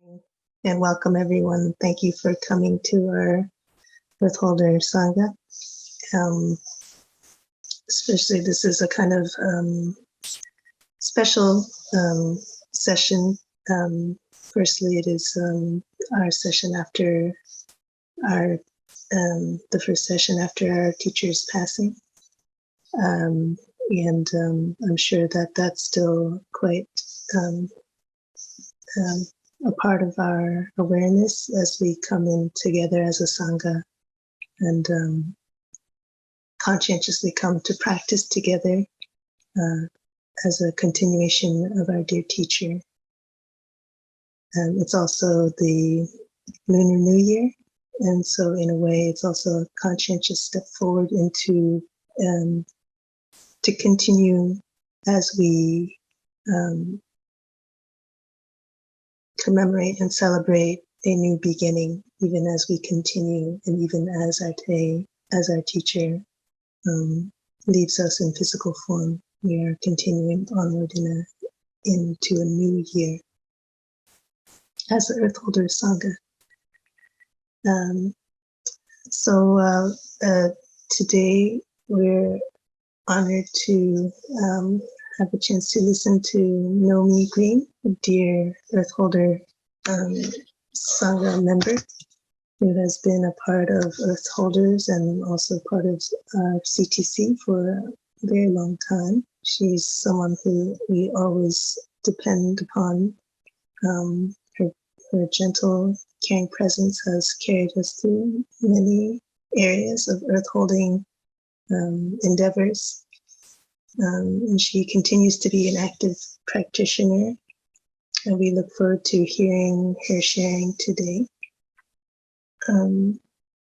And welcome everyone. Thank you for coming to our Earth Holder Sangha. Especially this is a kind of special session. Firstly, it is our session after our the first session after our teacher's passing. And I'm sure that that's still quite a part of our awareness as we come in together as a Sangha and conscientiously come to practice together as a continuation of our dear teacher. It's also the Lunar New Year, and so in a way it's also a conscientious step forward into to continue as we commemorate and celebrate a new beginning, even as we continue and even as our Thay, as our teacher leaves us in physical form. We are continuing onward into a new year as the Earth Holder Sangha. Today we're honored to have a chance to listen to Nomi Green, a dear Earth Holder Sangha member who has been a part of Earth Holders and also part of CTC for a very long time. She's someone who we always depend upon. Her gentle, caring presence has carried us through many areas of Earth Holding endeavors. And she continues to be an active practitioner. And we look forward to hearing her sharing today.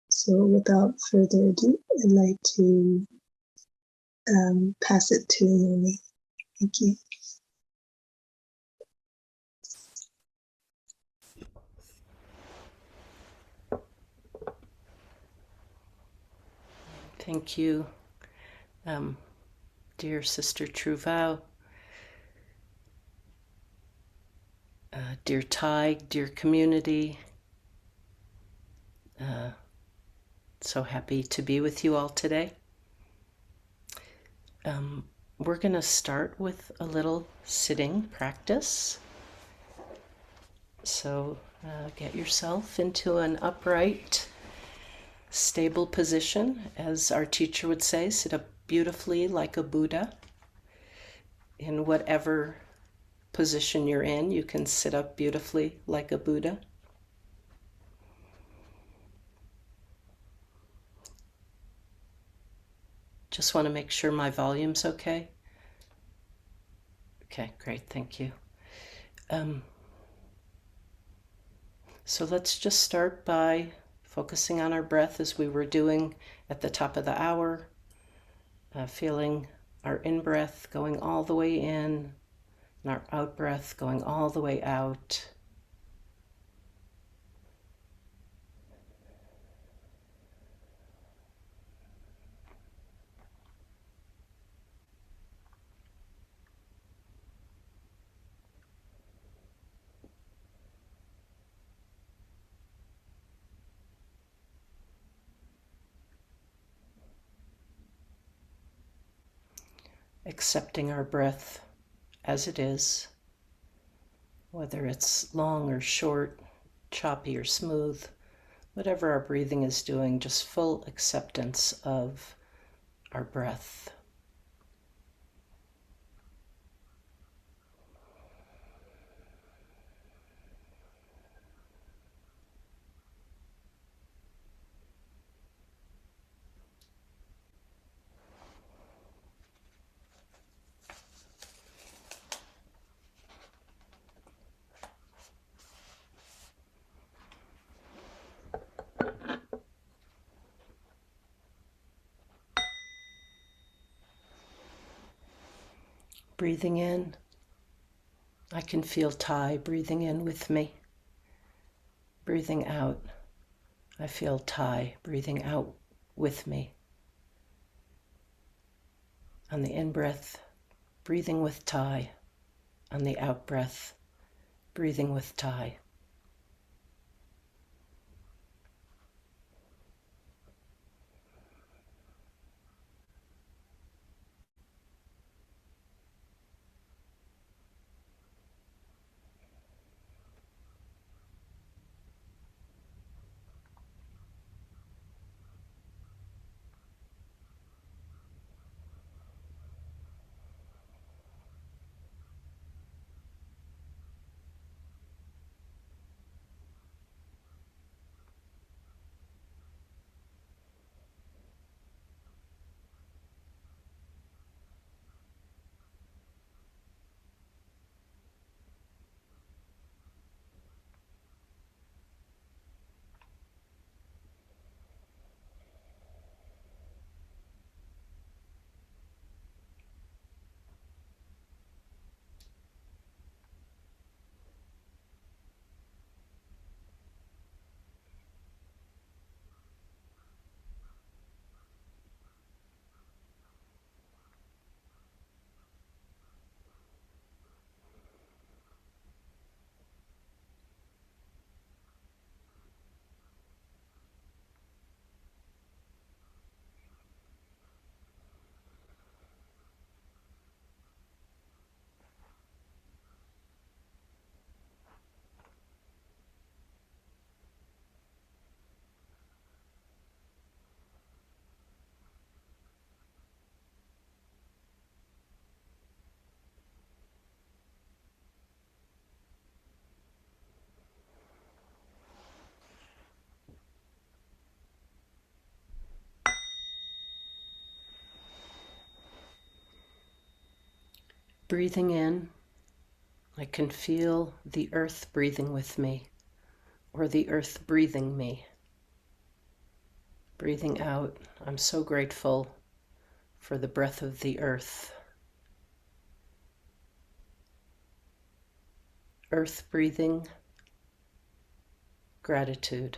So without further ado, I'd like to pass it to Nomi. Thank you. Thank you, dear Sister True Vow, dear Thay, dear community. So happy to be with you all today. We're going to start with a little sitting practice. So get yourself into an upright, stable position. As our teacher would say, sit up beautifully like a Buddha. In whatever position you're in, you can sit up beautifully like a Buddha. Just want to make sure my volume's okay. Okay, great, thank you. So let's just start by focusing on our breath as we were doing at the top of the hour, feeling our in-breath going all the way in and our out-breath going all the way out. Accepting our breath as it is, whether it's long or short, choppy or smooth, whatever our breathing is doing, just full acceptance of our breath. Breathing in, I can feel Thay breathing in with me. Breathing out, I feel Thay breathing out with me. On the in-breath, breathing with Thay. On the out-breath, breathing with Thay. breathing in, I can feel the earth breathing with me, or the earth breathing me. Breathing out, I'm so grateful for the breath of the earth. Earth breathing, gratitude.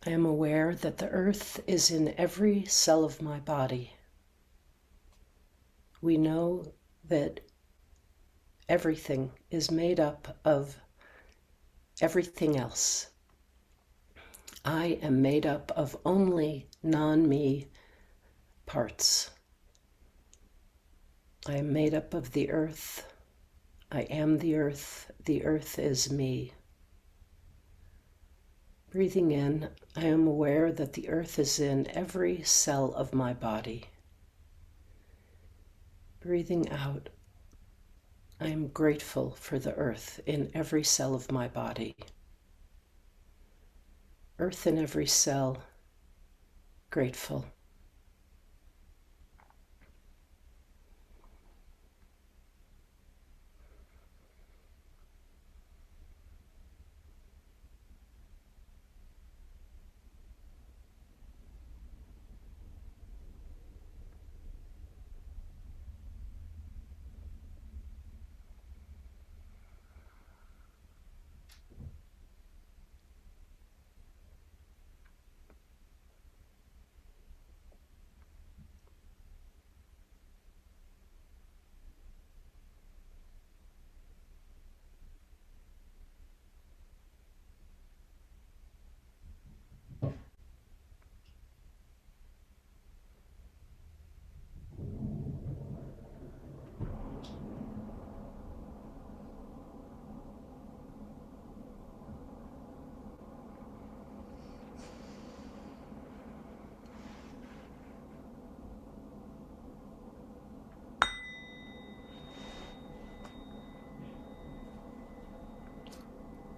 I am aware that the earth is in every cell of my body. We know that everything is made up of everything else. I am made up of only non-me parts. I am made up of the earth. I am the earth. The earth is me. Breathing in, I am aware that the earth is in every cell of my body. Breathing out, I am grateful for the earth in every cell of my body. Earth in every cell, grateful.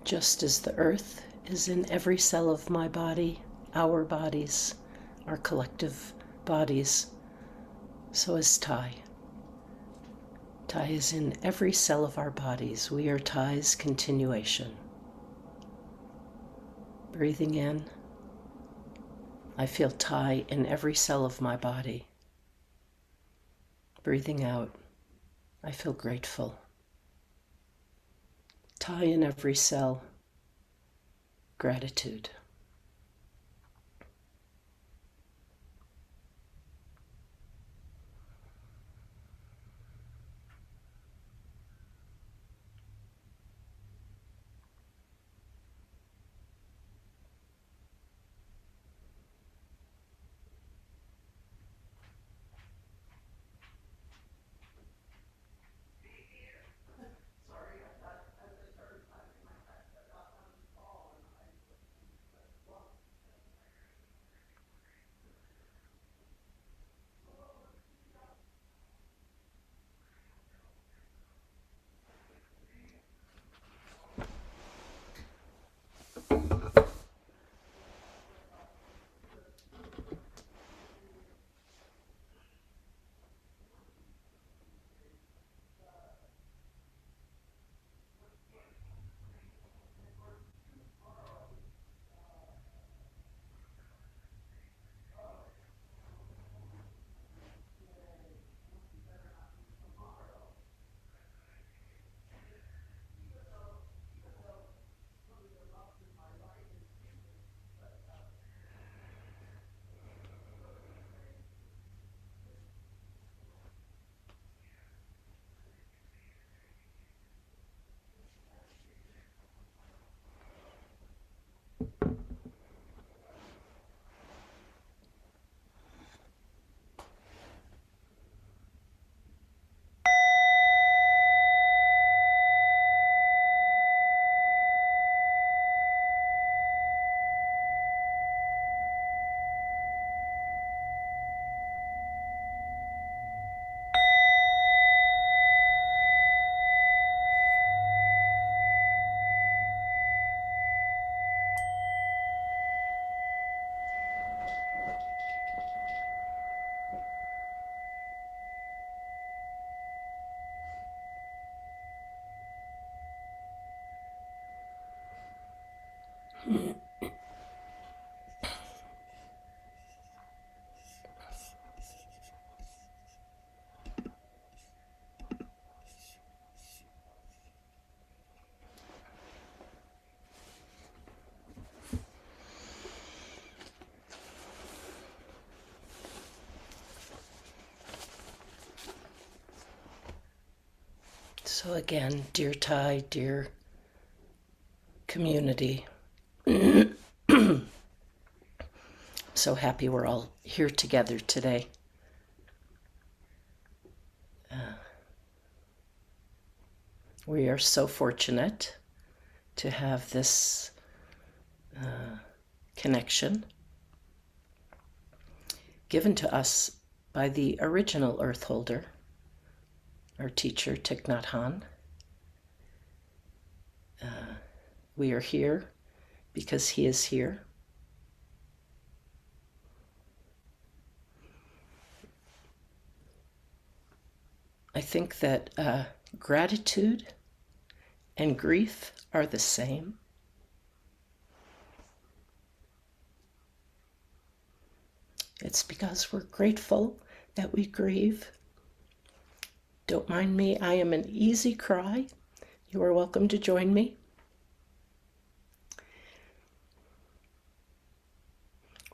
Just as the earth is in every cell of my body, our bodies, our collective bodies, so is Thay. Thay is in every cell of our bodies. We are Thay's continuation. Breathing in, I feel Thay in every cell of my body. Breathing out, I feel grateful. Thay in every cell, gratitude. So again, dear Thay, dear community, so happy we're all here together today. We are so fortunate to have this connection given to us by the original Earth Holder, our teacher, Thich Nhat Hanh. We are here because he is here. I think that gratitude and grief are the same. It's because we're grateful that we grieve. Don't mind me, I am an easy cry. You are welcome to join me.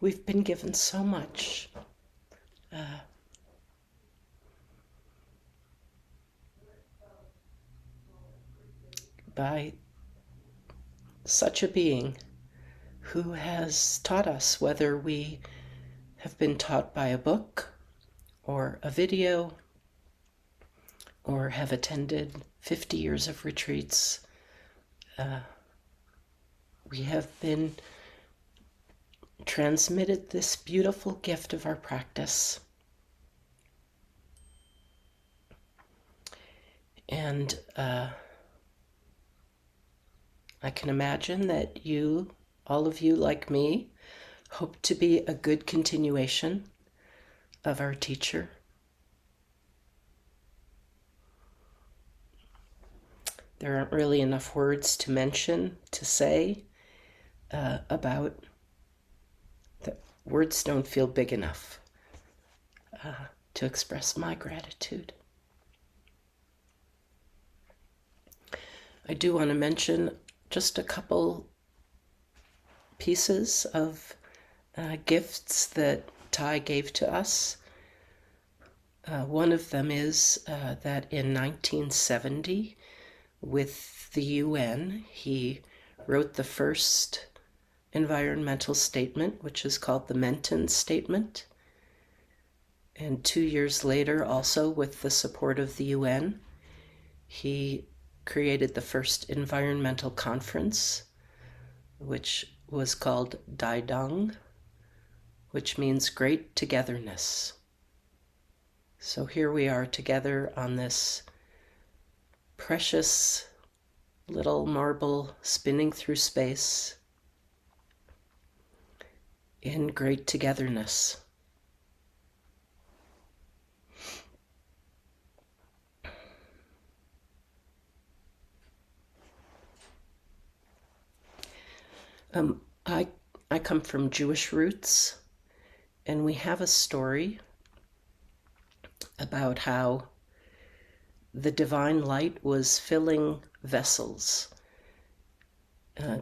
We've been given so much. By such a being who has taught us, whether we have been taught by a book or a video or have attended 50 years of retreats. We have been transmitted this beautiful gift of our practice. And I can imagine that you, all of you like me, hope to be a good continuation of our teacher. There aren't really enough words to mention, to say about that. Words don't feel big enough to express my gratitude. I do want to mention just a couple pieces of gifts that Thay gave to us. One of them is that in 1970, with the UN, he wrote the first environmental statement, which is called the Menton Statement. And 2 years later, also with the support of the UN, he created the first environmental conference, which was called Dai Dang, which means great togetherness. So here we are together on this precious little marble spinning through space in great togetherness. I come from Jewish roots, and we have a story about how the divine light was filling vessels,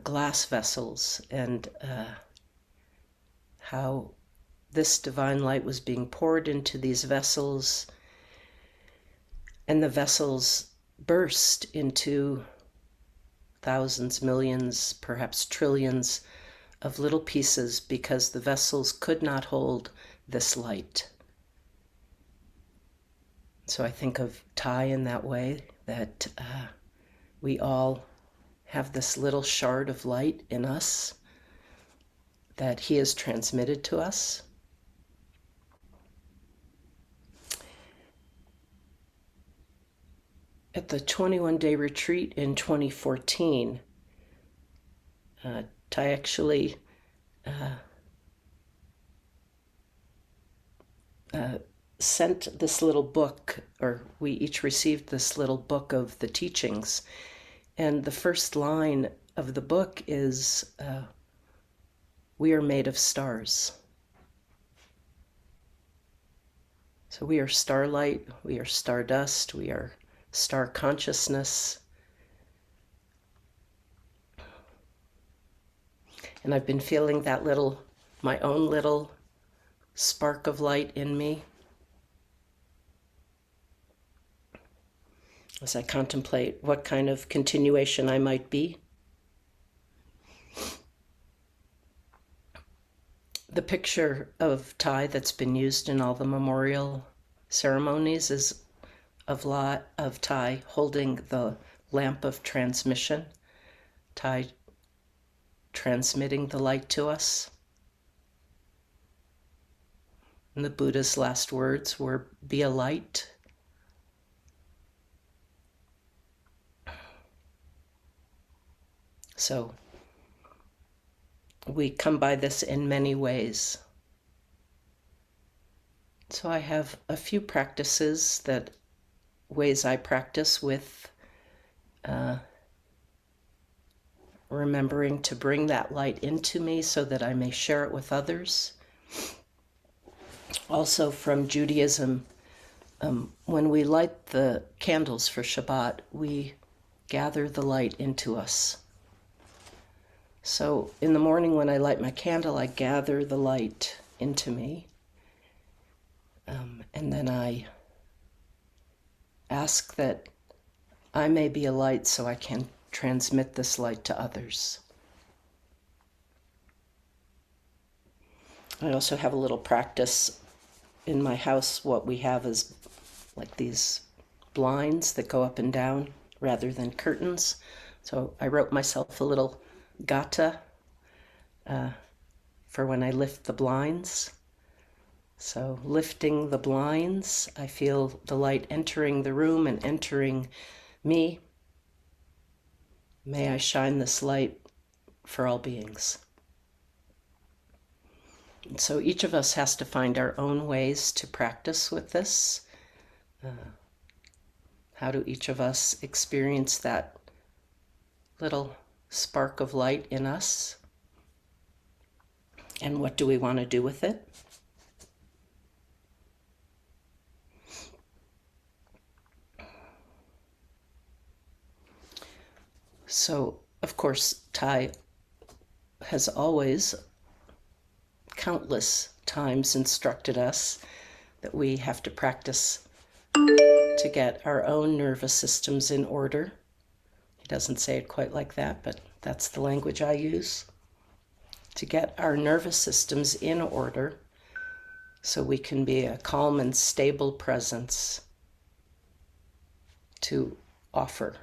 glass vessels, and how this divine light was being poured into these vessels, and the vessels burst into thousands, millions, perhaps trillions of little pieces because the vessels could not hold this light. So I think of Thay in that way, that we all have this little shard of light in us that he has transmitted to us. At the 21-day retreat in 2014, Thay actually sent this little book, or we each received this little book of the teachings. And the first line of the book is, we are made of stars. So we are starlight, we are stardust, we are star consciousness. And I've been feeling that my own little spark of light in me. as I contemplate what kind of continuation I might be. The picture of Thay that's been used in all the memorial ceremonies is of Thay holding the lamp of transmission, Thay transmitting the light to us. And the Buddha's last words were, "Be a light." So we come by this in many ways. So I have a few ways I practice with remembering to bring that light into me so that I may share it with others. Also from Judaism, when we light the candles for Shabbat, we gather the light into us. So in the morning when I light my candle, I gather the light into me. And then I ask that I may be a light so I can transmit this light to others. I also have a little practice in my house. What we have is like these blinds that go up and down rather than curtains. So I wrote myself a little gata for when I lift the blinds. So lifting the blinds, I feel the light entering the room and entering me. May I shine this light for all beings. And so each of us has to find our own ways to practice with this. How do each of us experience that little spark of light in us? And what do we want to do with it? So, of course, Thay has always, countless times, instructed us that we have to practice to get our own nervous systems in order. He doesn't say it quite like that, but that's the language I use. To get our nervous systems in order so we can be a calm and stable presence to offer.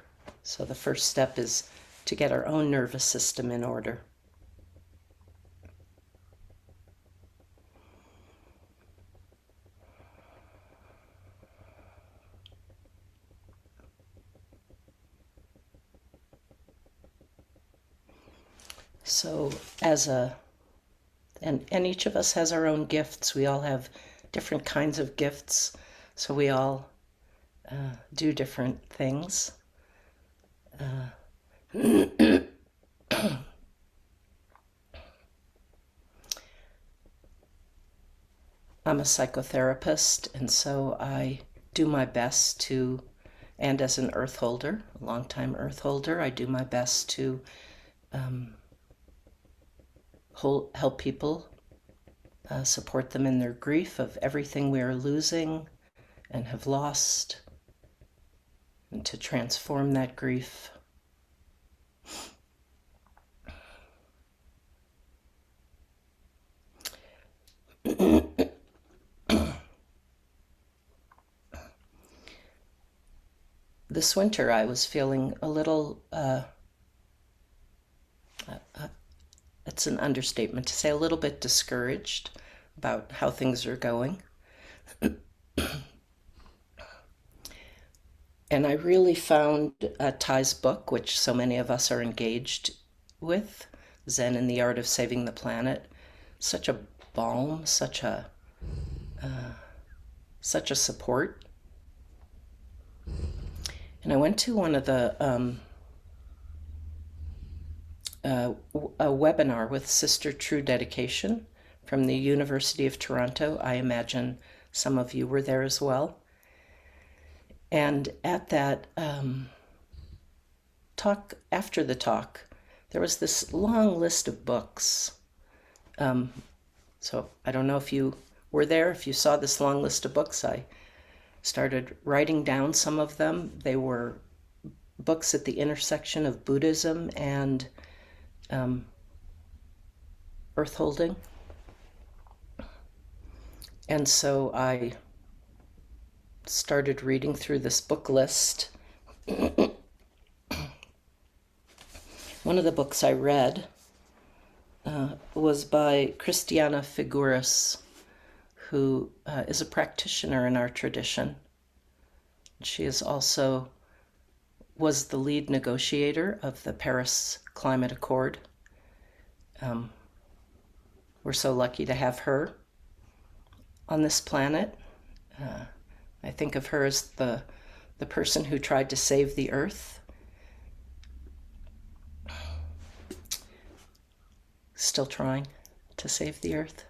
So the first step is to get our own nervous system in order. So and each of us has our own gifts. We all have different kinds of gifts. So we all do different things. I'm a psychotherapist, and so I do my best to, and as an earth holder, a longtime earth holder, I do my best to help people, support them in their grief of everything we are losing and have lost, and to transform that grief. This winter I was feeling a little, it's an understatement to say, a little bit discouraged about how things are going. And I really found Thay's book, which so many of us are engaged with, Zen and the Art of Saving the Planet, such a balm, such a support. And I went to one of the a webinar with Sister True Dedication from the University of Toronto. I imagine some of you were there as well. And at that talk, after the talk, there was this long list of books. So I don't know if you were there, if you saw this long list of books. I started writing down some of them. They were books at the intersection of Buddhism and earth holding. And so I started reading through this book list. One of the books I read was by Christiana Figueres, who is a practitioner in our tradition. She is also was the lead negotiator of the Paris Climate Accord. We're so lucky to have her on this planet. I think of her as the person who tried to save the earth. Still trying to save the earth.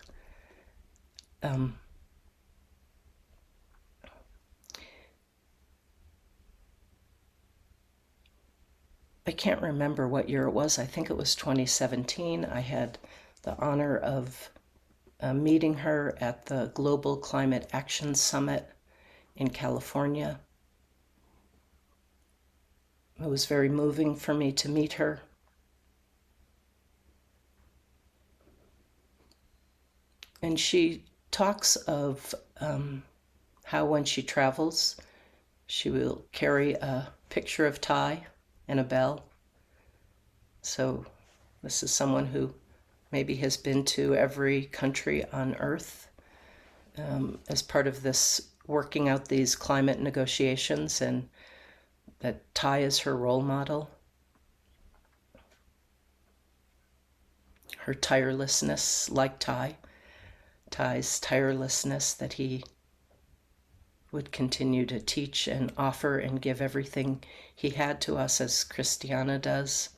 I can't remember what year it was. I think it was 2017. I had the honor of meeting her at the Global Climate Action Summit in California. It was very moving for me to meet her. And she talks of how when she travels, she will carry a picture of Thay and a bell. So this is someone who maybe has been to every country on Earth as part of this working out these climate negotiations, and that Thay is her role model. Her tirelessness, like Thay's tirelessness, that he would continue to teach and offer and give everything he had to us, as Christiana does.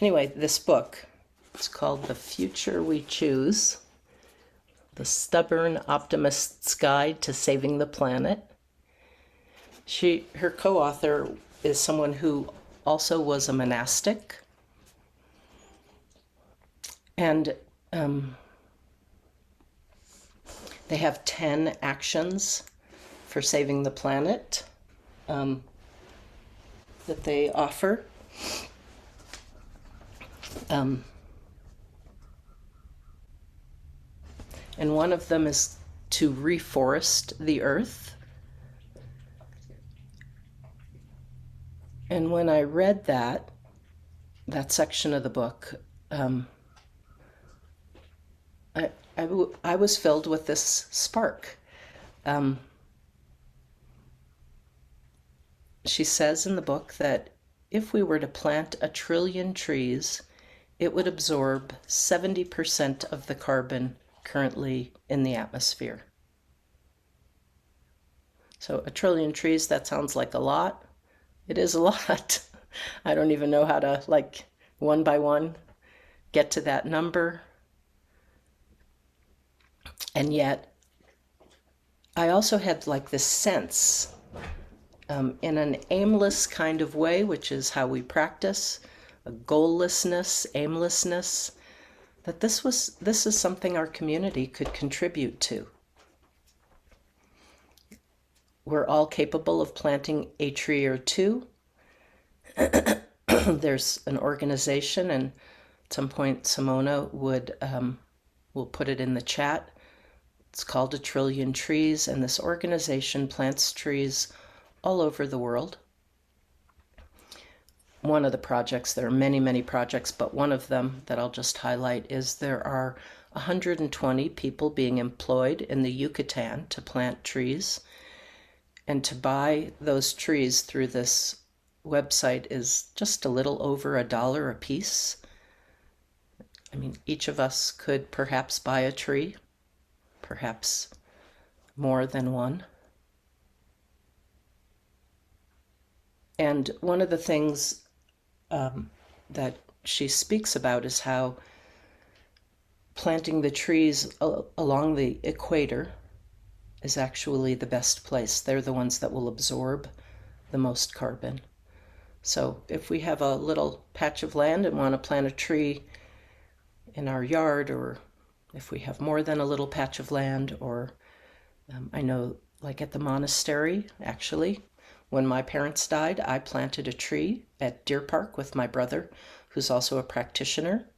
Anyway, this book, it's called The Future We Choose, The Stubborn Optimist's Guide to Saving the Planet. Her co-author is someone who also was a monastic. And they have 10 actions for saving the planet that they offer. And one of them is to reforest the earth. And when I read that section of the book, I was filled with this spark. She says in the book that if we were to plant 1 trillion trees, it would absorb 70% of the carbon currently in the atmosphere. So 1 trillion trees, that sounds like a lot. It is a lot. I don't even know how to, one by one, get to that number. And yet, I also had this sense, in an aimless kind of way, which is how we practice, a goallessness, aimlessness, that this is something our community could contribute to. We're all capable of planting a tree or two. There's an organization, and at some point Simona will put it in the chat. It's called 1 Trillion Trees, and this organization plants trees all over the world. One of the projects, there are many, many projects, but one of them that I'll just highlight is there are 120 people being employed in the Yucatan to plant trees. And to buy those trees through this website is just a little over $1 a piece. I mean, each of us could perhaps buy a tree, perhaps more than one. And one of the things that she speaks about is how planting the trees along the equator is actually the best place. They're the ones that will absorb the most carbon. So if we have a little patch of land and want to plant a tree in our yard, or if we have more than a little patch of land, or I know, like at the monastery, actually, when my parents died, I planted a tree at Deer Park with my brother, who's also a practitioner.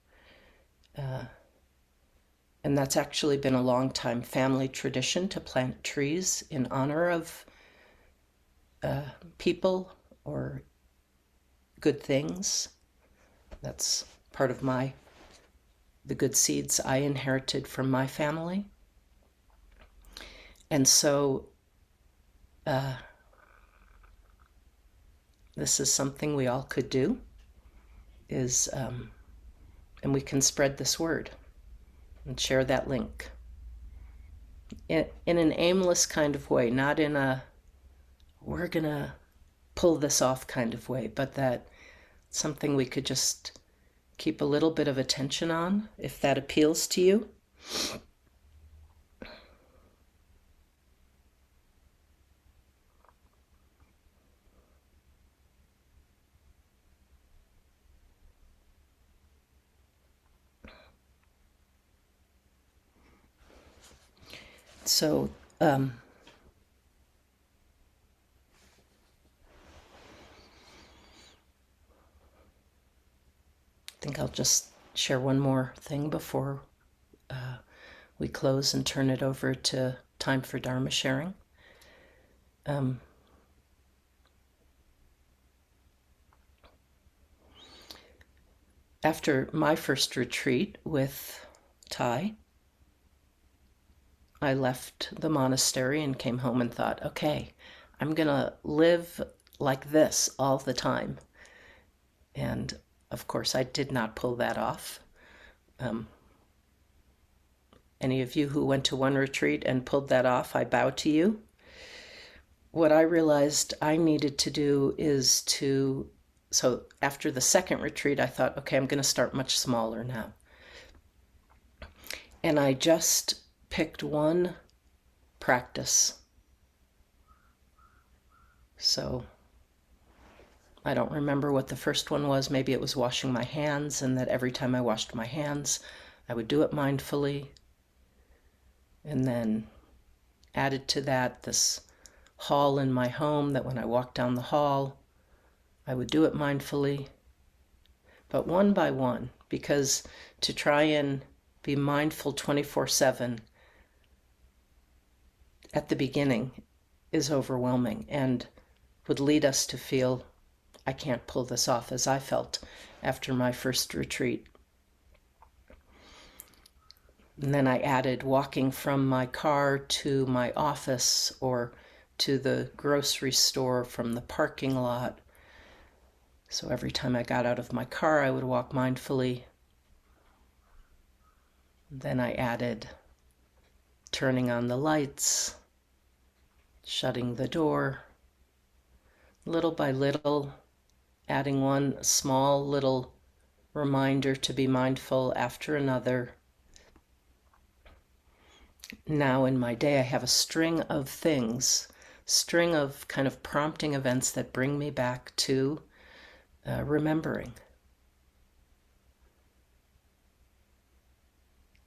And that's actually been a long time family tradition to plant trees in honor of people or good things. That's part of the good seeds I inherited from my family. And so this is something we all could do, and we can spread this word and share that link in an aimless kind of way, not in a we're gonna pull this off kind of way, but that something we could just keep a little bit of attention on, if that appeals to you. So I think I'll just share one more thing before we close and turn it over to time for Dharma sharing. After my first retreat with Thay, I left the monastery and came home and thought, okay, I'm going to live like this all the time. And of course, I did not pull that off. Any of you who went to one retreat and pulled that off, I bow to you. What I realized I needed to do is so after the second retreat, I thought, okay, I'm going to start much smaller now. And I just picked one practice. So I don't remember what the first one was. Maybe it was washing my hands, and that every time I washed my hands, I would do it mindfully. And then added to that this hall in my home, that when I walked down the hall, I would do it mindfully. But one by one, because to try and be mindful 24/7 at the beginning is overwhelming and would lead us to feel, I can't pull this off, as I felt after my first retreat. And then I added walking from my car to my office or to the grocery store from the parking lot. So every time I got out of my car, I would walk mindfully. Then I added turning on the lights, shutting the door, little by little, adding one small little reminder to be mindful after another. Now in my day, I have a string of kind of prompting events that bring me back to remembering.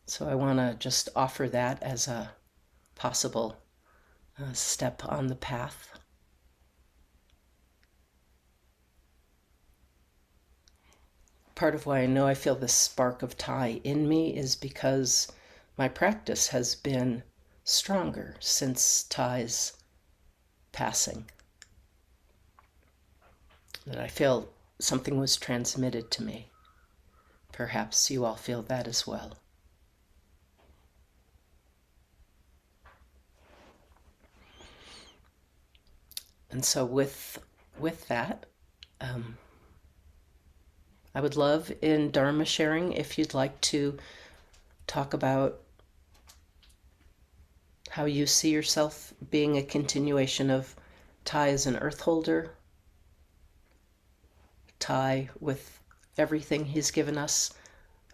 So I want to just offer that as a possible step on the path. Part of why I know I feel this spark of Thay in me is because my practice has been stronger since Thay's passing. That I feel something was transmitted to me. Perhaps you all feel that as well. And so with that, I would love in Dharma sharing if you'd like to talk about how you see yourself being a continuation of Thay as an earth holder, Thay with everything he's given us,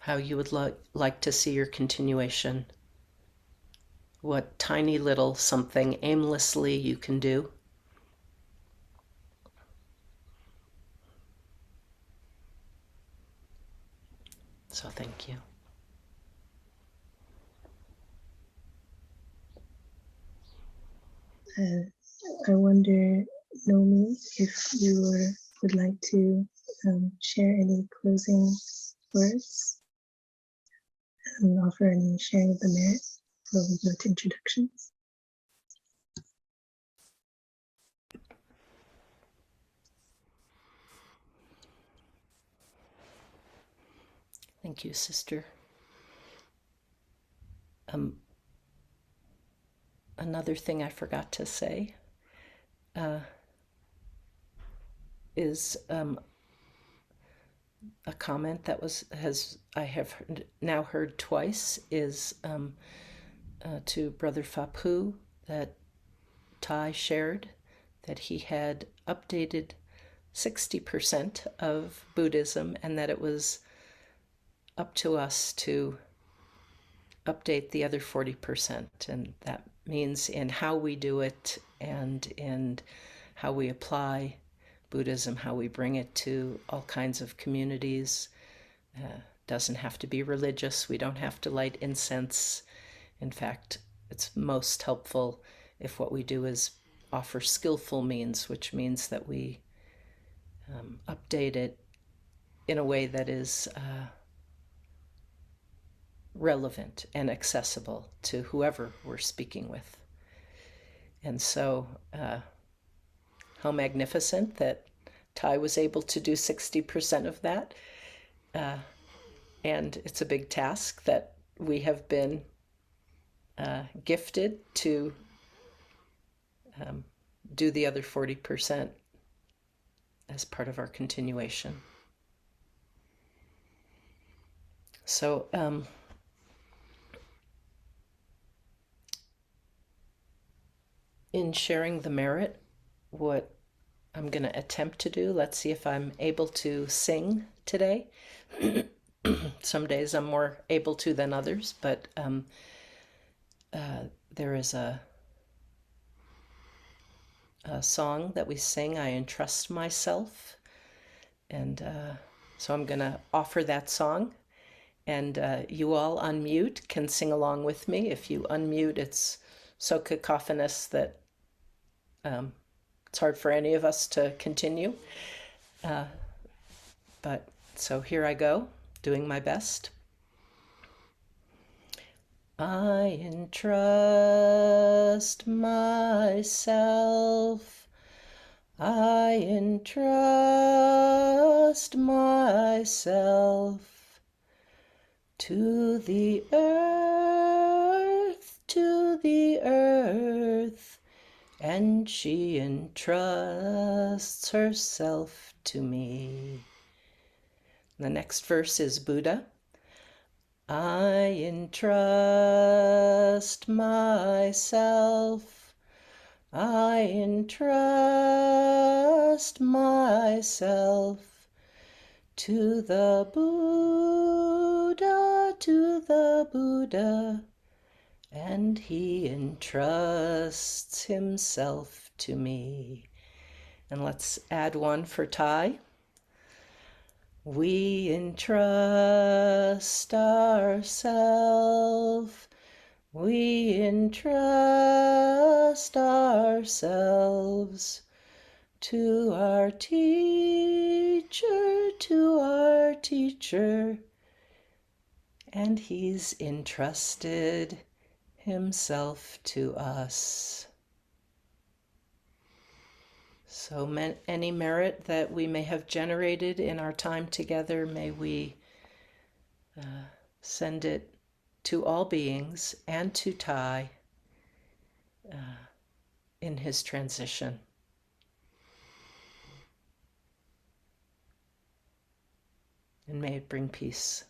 how you would like to see your continuation, what tiny little something aimlessly you can do. So thank you. I wonder, Nomi, if you would like to share any closing words and offer any sharing of the merit before we go to introductions. Thank you, sister. Another thing I forgot to say is a comment that I have now heard twice is to Brother Phapu that Thay shared that he had updated 60% of Buddhism and that it was up to us to update the other 40%. And that means in how we do it and in how we apply Buddhism, how we bring it to all kinds of communities. Doesn't have to be religious. We don't have to light incense. In fact, it's most helpful if what we do is offer skillful means, which means that we update it in a way that is relevant and accessible to whoever we're speaking with. And so how magnificent that Thay was able to do 60% of that. And it's a big task that we have been gifted to do the other 40% as part of our continuation. So in sharing the merit, what I'm going to attempt to do, let's see if I'm able to sing today. Some days I'm more able to than others, but there is a song that we sing, I Entrust Myself. And so I'm going to offer that song. And you all unmute, can sing along with me. If you unmute, it's so cacophonous that it's hard for any of us to continue. But so here I go, doing my best. I entrust myself. I entrust myself to the earth, and she entrusts herself to me. The next verse is Buddha. I entrust myself. I entrust myself to the Buddha, and he entrusts himself to me. And let's add one for Thay. We entrust ourselves. We entrust ourselves to our teacher, and he's entrusted himself to us. So any merit that we may have generated in our time together, may we send it to all beings and to Thay in his transition. And may it bring peace.